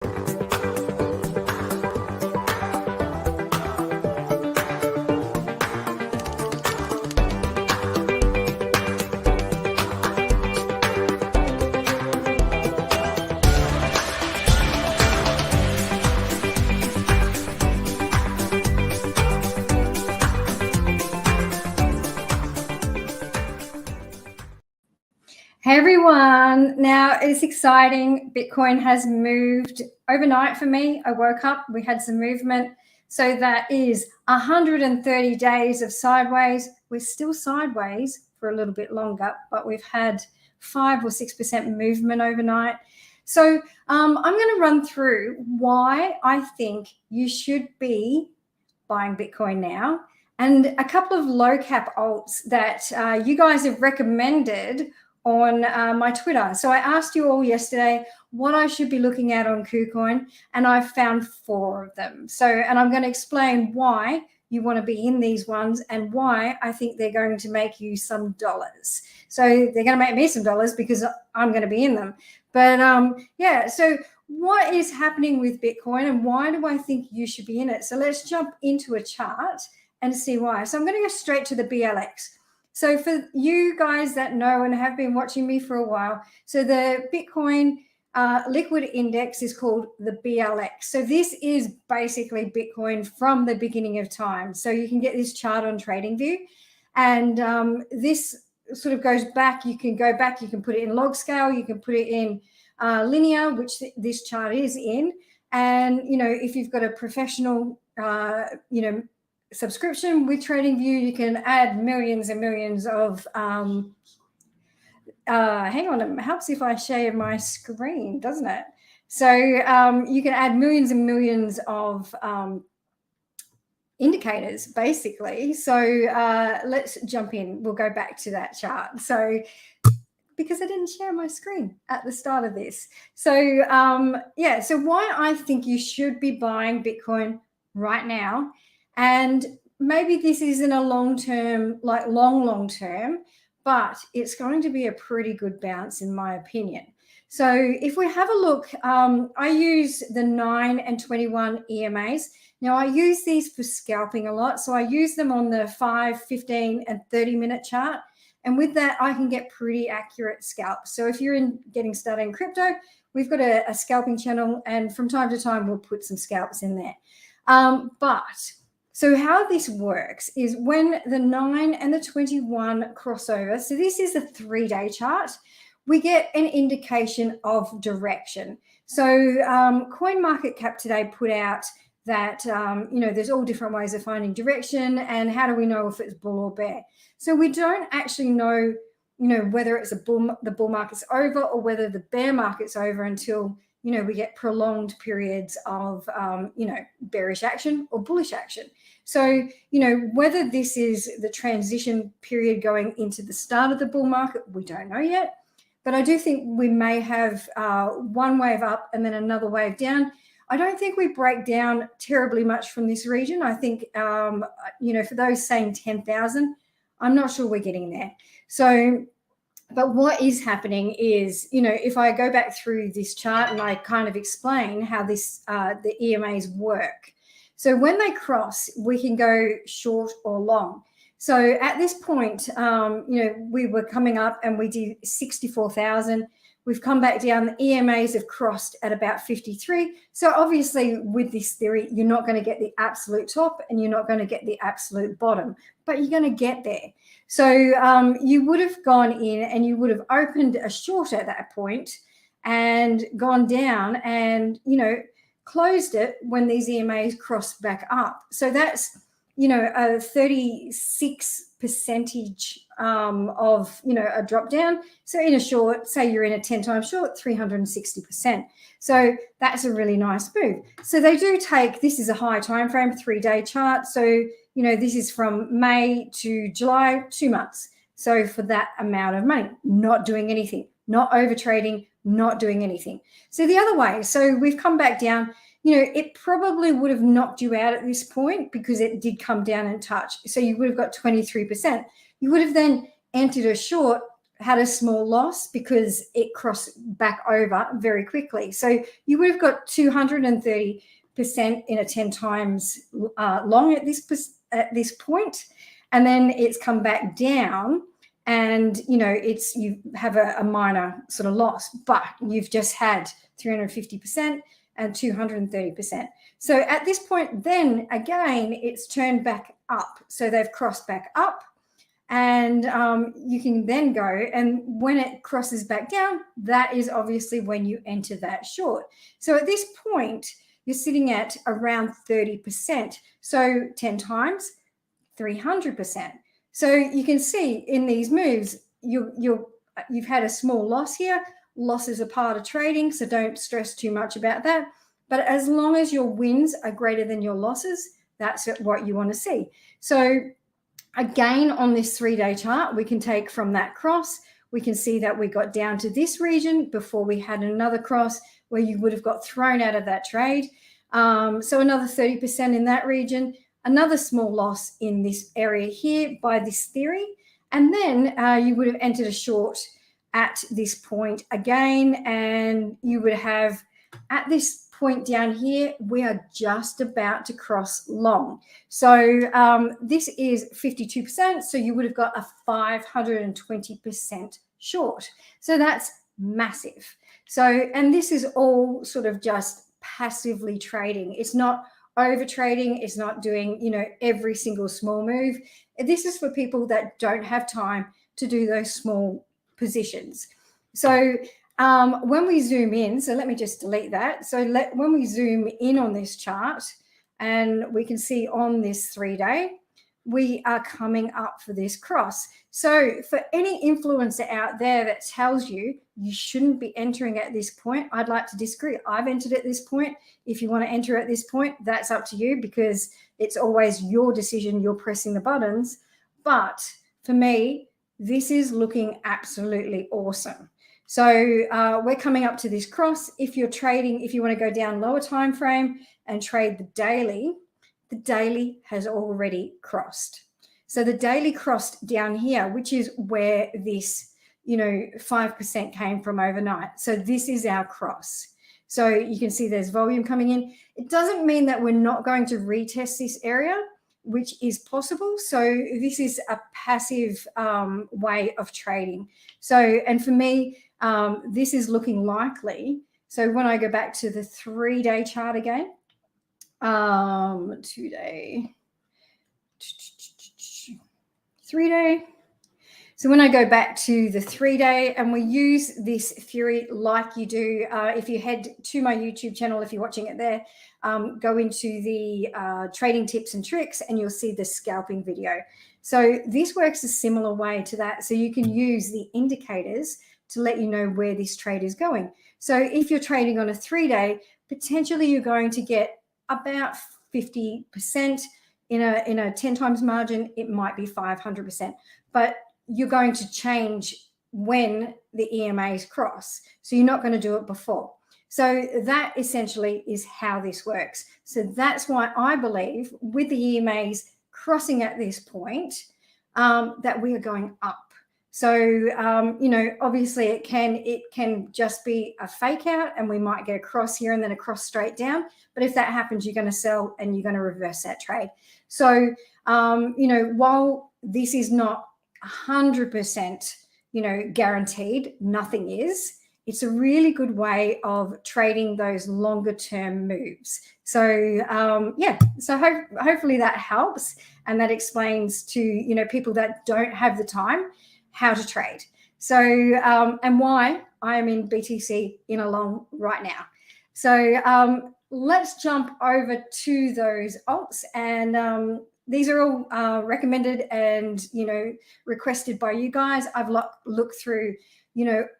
Hey everyone, now it's exciting. Bitcoin has moved overnight for me. I woke up, we had some movement. So that is 130 days of sideways. We're still sideways for a little bit longer, but we've had 5 or 6% movement overnight. So I'm going to run through why I think you should be buying Bitcoin now, and a couple of low cap alts that you guys have recommended on my Twitter. So I asked you all yesterday what I should be looking at on KuCoin, and I found 4 of them. And I'm going to explain why you want to be in these ones and why I think they're going to make you some dollars. So they're going to make me some dollars because I'm going to be in them. But yeah, so what is happening with Bitcoin and why do I think you should be in it? So let's jump into a chart and see why. So I'm going to go straight to the BLX. So for you guys that know and have been watching me for a while, so the Bitcoin liquid index is called the BLX. So this is basically Bitcoin from the beginning of time. So you can get this chart on TradingView, and this sort of goes back. You can go back, you can put it in log scale, you can put it in linear, which this chart is in. And, you know, if you've got a professional, subscription with TradingView, you can add millions and millions of hang on, it helps if I share my screen, doesn't it? So you can add millions and millions of indicators basically. So let's jump in, we'll go back to that chart. So because I didn't share my screen at the start of this. So yeah, so why I think you should be buying Bitcoin right now. And maybe this isn't a long-term, like long term, but it's going to be a pretty good bounce in my opinion. So if we have a look, I use the 9 and 21 EMAs. Now I use these for scalping a lot. So I use them on the 5, 15 and 30-minute chart. And with that, I can get pretty accurate scalps. So if you're getting started in crypto, we've got a scalping channel, and from time to time, we'll put some scalps in there. So how this works is when the 9 and the 21 crossover, so this is a 3-day chart, we get an indication of direction. So CoinMarketCap today put out that, there's all different ways of finding direction, and how do we know if it's bull or bear? So we don't actually know, whether it's the bull market's over or whether the bear market's over until, we get prolonged periods of, bearish action or bullish action. So, whether this is the transition period going into the start of the bull market, we don't know yet. But I do think we may have one wave up and then another wave down. I don't think we break down terribly much from this region. I think, for those saying 10,000, I'm not sure we're getting there. So, but what is happening is, if I go back through this chart and I kind of explain how this the EMAs work. So when they cross, we can go short or long. So at this point, we were coming up and we did 64,000. We've come back down. The EMAs have crossed at about 53. So obviously with this theory, you're not going to get the absolute top and you're not going to get the absolute bottom, but you're going to get there. So you would have gone in and you would have opened a short at that point and gone down and, closed it when these EMAs crossed back up. So that's, a 36% of, a drop down. So in a short, say you're in a 10 times short, 360%. So that's a really nice move. So they do take, this is a high time frame, 3-day chart. So, this is from May to July, 2 months. So for that amount of money, not doing anything, not over trading, not doing anything. So the other way, so we've come back down, it probably would have knocked you out at this point because it did come down and touch. So you would have got 23%. You would have then entered a short had a small loss because it crossed back over very quickly. So you would have got 230% in a 10 times long at this point, and then it's come back down, and you have a minor sort of loss, but you've just had 350% and 230%. So at this point, then again, it's turned back up. So they've crossed back up, and you can then go, and when it crosses back down, that is obviously when you enter that short. So at this point, you're sitting at around 30%. So 10 times, 300%. So you can see in these moves, you've had a small loss here. Losses are part of trading, so don't stress too much about that. But as long as your wins are greater than your losses, that's what you want to see. So again, on this 3-day chart, we can take from that cross, we can see that we got down to this region before we had another cross where you would have got thrown out of that trade. So another 30% in that region, another small loss in this area here by this theory. And then you would have entered a short at this point again, and you would have at this point down here, we are just about to cross long. So this is 52%. So you would have got a 520% short. So that's massive. So, and this is all sort of just passively trading. It's not over trading. It's not doing, every single small move. This is for people that don't have time to do those small positions. So when we zoom in, so let me just delete that. So when we zoom in on this chart, and we can see on this 3-day, we are coming up for this cross. So for any influencer out there that tells you you shouldn't be entering at this point, I'd like to disagree. I've entered at this point. If you want to enter at this point, that's up to you, because it's always your decision. You're pressing the buttons. But for me, this is looking absolutely awesome. So we're coming up to this cross. If you're trading, if you want to go down lower time frame and trade the daily has already crossed. So the daily crossed down here, which is where this 5% came from overnight. So this is our cross. So you can see there's volume coming in. It doesn't mean that we're not going to retest this area, which is possible. So this is a passive way of trading. So, and for me, this is looking likely. So when I go back to the 3-day chart again, 2-day, 3-day. So when I go back to the 3-day, and we use this theory like you do, if you head to my YouTube channel, if you're watching it there, go into the trading tips and tricks, and you'll see the scalping video. So this works a similar way to that. So you can use the indicators to let you know where this trade is going. So if you're trading on a 3-day, potentially you're going to get about 50%. In a 10 times margin, it might be 500%, but you're going to change when the EMAs cross. So you're not going to do it before. So that essentially is how this works. So that's why I believe with the EMAs crossing at this point, that we are going up. So, obviously it can just be a fake out, and we might get a cross here and then a cross straight down. But if that happens, you're going to sell and you're going to reverse that trade. So, while this is not 100%, guaranteed, nothing is. It's a really good way of trading those longer term moves. So so hopefully that helps, and that explains to people that don't have the time how to trade. So and why I am in BTC in a long right now. So let's jump over to those alts, and these are all recommended and requested by you guys. I've looked through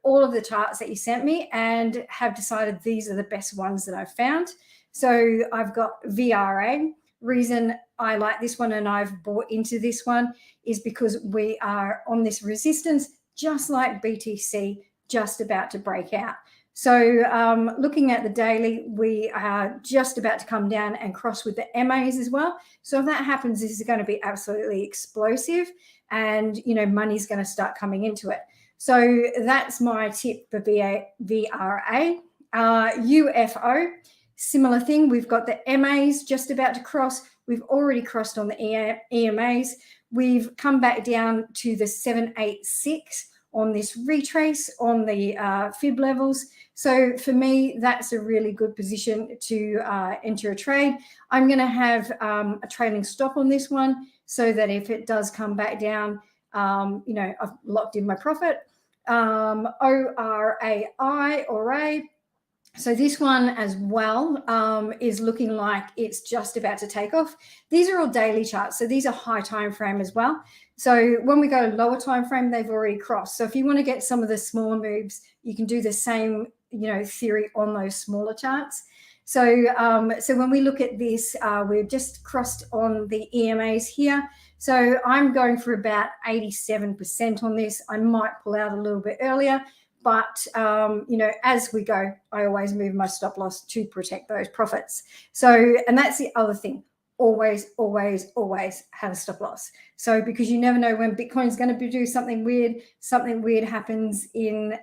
all of the charts that you sent me and have decided these are the best ones that I've found. So I've got VRA. Reason I like this one and I've bought into this one is because we are on this resistance, just like BTC, just about to break out. So looking at the daily, we are just about to come down and cross with the MAs as well. So if that happens, this is going to be absolutely explosive, and money's going to start coming into it. So that's my tip for VRA. UFO, similar thing. We've got the MAs just about to cross. We've already crossed on the EMAs. We've come back down to the 786 on this retrace on the fib levels. So for me, that's a really good position to enter a trade. I'm going to have a trailing stop on this one so that if it does come back down, I've locked in my profit. ORAI or A. So this one as well is looking like it's just about to take off. These are all daily charts, so these are high time frame as well. So when we go lower time frame, they've already crossed. So if you want to get some of the smaller moves, you can do the same, theory on those smaller charts. So when we look at this, we've just crossed on the EMAs here. So I'm going for about 87% on this. I might pull out a little bit earlier. But, as we go, I always move my stop loss to protect those profits. So, and that's the other thing. Always, always, always have a stop loss. So, because you never know when Bitcoin's going to do something weird happens in,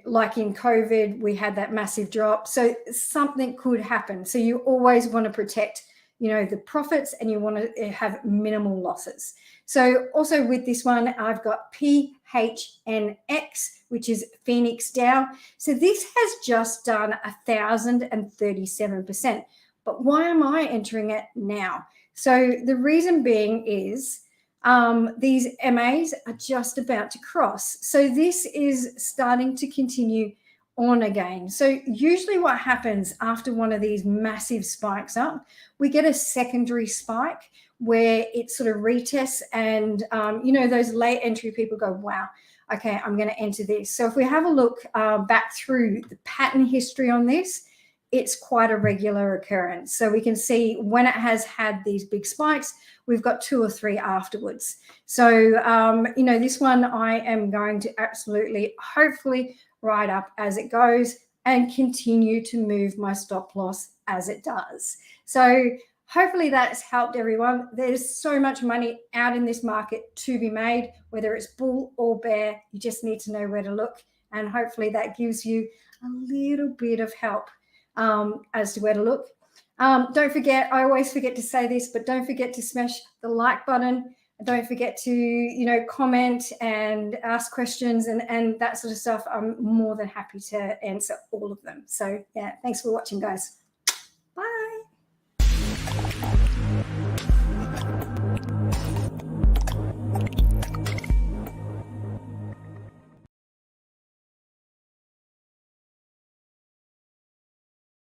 like in COVID, we had that massive drop. So something could happen. So you always want to protect, the profits, and you want to have minimal losses. So also with this one, I've got PHNX, which is Phoenix DAO. So this has just done 1,037%. But why am I entering it now? So the reason being is these MAs are just about to cross. So this is starting to continue on again. So usually what happens after one of these massive spikes up, we get a secondary spike where it sort of retests, and those late entry people go, wow, okay, I'm going to enter this. So if we have a look back through the pattern history on this, it's quite a regular occurrence. So we can see when it has had these big spikes, we've got 2 or 3 afterwards. So, this one I am going to absolutely, hopefully, ride up as it goes and continue to move my stop loss as it does. So hopefully that's helped everyone. There's so much money out in this market to be made, whether it's bull or bear. You just need to know where to look. And hopefully that gives you a little bit of help as to where to look. Don't forget, I always forget to say this, but don't forget to smash the like button. Don't forget to, comment and ask questions and that sort of stuff. I'm more than happy to answer all of them. So yeah, thanks for watching, guys.